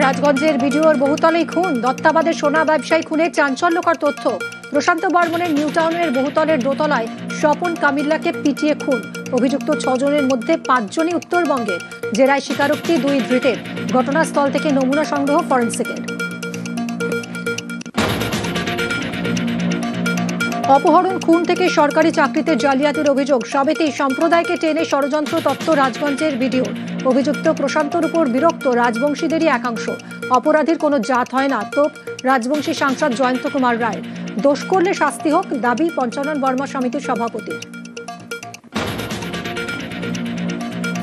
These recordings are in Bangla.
রাজগঞ্জের বিডিওর বহুতলেই খুন, দত্তাবাদের সোনা ব্যবসায়ী খুনের চাঞ্চল্যকর তথ্য। প্রশান্ত বর্মনের নিউটাউনের বহুতলের দোতলায় স্বপন কামিল্লাকে পিটিয়ে খুন। অভিযুক্ত 6 জনের মধ্যে 5 জনই উত্তরবঙ্গের। জেরায় স্বীকারোক্তি 2 ধৃতের। ঘটনাস্থল থেকে নমুনা সংগ্রহ ফরেন্সিকের। অপহরণ, খুন থেকে সরকারি চাকরিতে জালিয়াতির অভিযোগ। সবেতেই সম্প্রদায়কে টেনে ষড়যন্ত্র তত্ত্ব রাজগঞ্জের ভিডিও। অভিযুক্ত প্রশান্তর উপর বিরক্ত রাজবংশীদেরই একাংশ। অপরাধীর কোনো জাত হয় না, তোপ রাজবংশী সাংসদ জয়ন্ত কুমার রায়। দোষ করলে শাস্তি হোক, দাবি পঞ্চানন বর্মা সমিতির সভাপতির।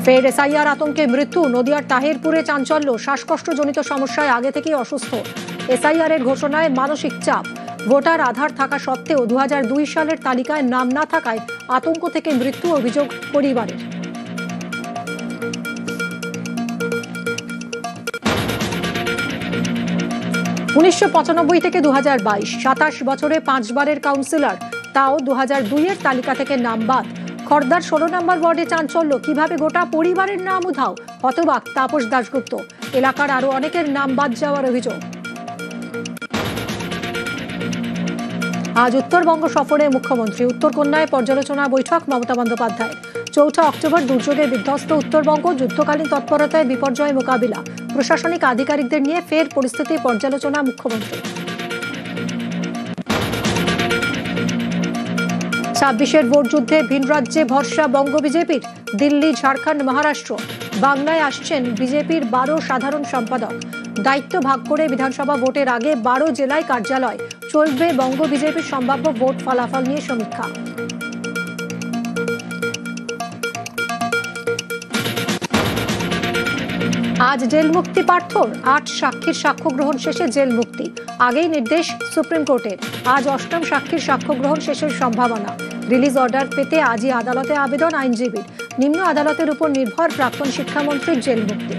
ফের এসআইআর আতঙ্কে মৃত্যু। নদিয়ার তাহেরপুরে চাঞ্চল্য। শ্বাসকষ্টজনিত সমস্যায় আগে থেকেই অসুস্থ। এসআইআর এর ঘোষণায় মানসিক চাপ। ভোটার আধার থাকা সত্ত্বেও 2002 সালের তালিকায় নাম না থাকায় আতঙ্ক থেকে মৃত্যু, অভিযোগ পরিবারের। (1995 থেকে 2022) 27 বছরে 5 বারের কাউন্সিলর, তাও 2002 তালিকা থেকে নাম বাদ। খড়দার 16 নম্বর ওয়ার্ডে চাঞ্চল্য। কিভাবে গোটা পরিবারের নাম উধাও, হতবাক তাপস দাশগুপ্ত। এলাকার আরো অনেকের নাম বাদ যাওয়ার অভিযোগ। আজ উত্তরবঙ্গ সফরে মুখ্যমন্ত্রী। উত্তরকন্যায় পর্যালোচনা বৈঠক মমতা বন্দ্যোপাধ্যায়ের। 4 অক্টোবর দুর্যোগে বিধ্বস্ত উত্তরবঙ্গ, যুদ্ধকালীন তৎপরতায় বিপর্যয় মোকাবিলা। প্রশাসনিক আধিকারিকদের নিয়ে ফের পরিস্থিতি পর্যালোচনা মুখ্যমন্ত্রী। 26-এর ভোট যুদ্ধে ভিন রাজ্যে ভরসা বঙ্গ বিজেপির। দিল্লি, ঝাড়খণ্ড, মহারাষ্ট্র। বাংলায় আসছেন বিজেপির 12 সাধারণ সম্পাদক। দায়িত্ব ভাগ করে বিধানসভা ভোটের আগে 12 জেলায় কার্যালয়। চলবে বঙ্গ বিজেপির সম্ভাব্য ভোট ফলাফল নিয়ে সমীক্ষা। আজ জেল মুক্তি পার্থর। 8 সাক্ষীর সাক্ষ্য গ্রহণ শেষে জেল মুক্তি। আগেই নির্দেশ সুপ্রিম কোর্টের। আজ 8ম সাক্ষীর সাক্ষ্য গ্রহণ শেষের সম্ভাবনা। রিলিজ অর্ডার পেতে আজই আদালতে আবেদন আইনজীবীর। নিম্ন আদালতের উপর নির্ভর প্রাক্তন শিক্ষামন্ত্রীর জেল মুক্তি।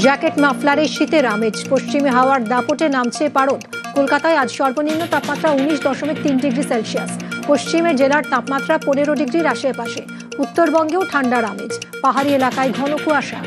জ্যাকেট মাফলারের শীতের আমেজ। পশ্চিমে হাওয়ার দাপটে নামছে পারদ। কলকাতায় আজ সর্বনিম্ন তাপমাত্রা 19.3 ডিগ্রি সেলসিয়াস। পশ্চিমের জেলার তাপমাত্রা 15 ডিগ্রির আশেপাশে। উত্তরবঙ্গেও ঠান্ডার আমেজ। পাহাড়ি এলাকায় ঘন কুয়াশা।